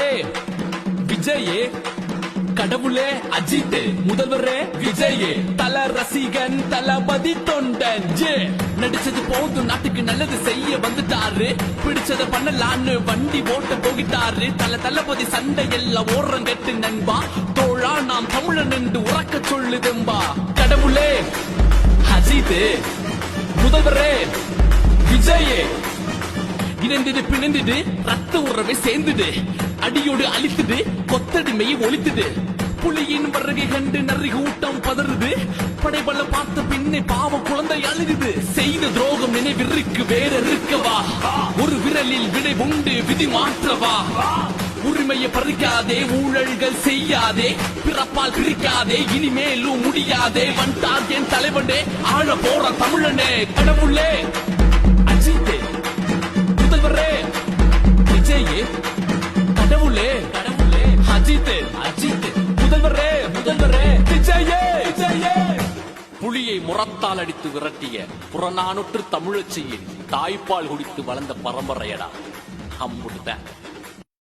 கடவுளே விஜயே, கடவுளே அஜித், முதல்வரே விஜய், தல ரசிகன் தளபதி தொண்டன் ஜே. நடிச்சது போதும், நாட்டுக்கு நல்லது செய்ய வந்துட்டாரு, பிடிச்சத பண்ணலான்னு வண்டி ஓட்ட போகிட்டாரு. தளபதி சண்டை எல்லாம் ஓரம் கெட்டு நண்பா, தோழா நாம் தமிழன் என்று உறக்க சொல்லுதெம்பா. கடவுளே அஜித், முதல்வரே விஜயே, இணைந்துடு பிணைந்துடு ரத்த உறவை சேர்ந்துடு, அடியோடு அழித்துடு கொத்தடிமையை ஒழித்துடு. புலியின் வருகை கண்டு நரி கூட்டம் பதறுது, படைபல பார்த்த பின்னே பாவ குழந்தை அழுகுது. செய்த துரோகம் நினைவிற்கு வேற இருக்கவா, ஒரு விரலில் விடை உண்டு விதி மாற்றவா. உரிமையை பறிக்காதே, ஊழல்கள் செய்யாதே, பிறப்பால் பிரிக்காதே, இனிமேலும் முடியாதே. வந்தார் என் தலைவனே, ஆழ போற தமிழனே. கடவுளே அஜித், முதல்வரே விஜய், கடவுளே கடவுளே அஜித் அஜித், முதல்வரே முதல்வரே விஜயே விஜயே. புலியை முரத்தால் அடித்து விரட்டிய புறநானூற்று தமிழச்சியின் தாய்ப்பால் குடித்து வளர்ந்த பரம்பரையடா அம்புட்டுதான்.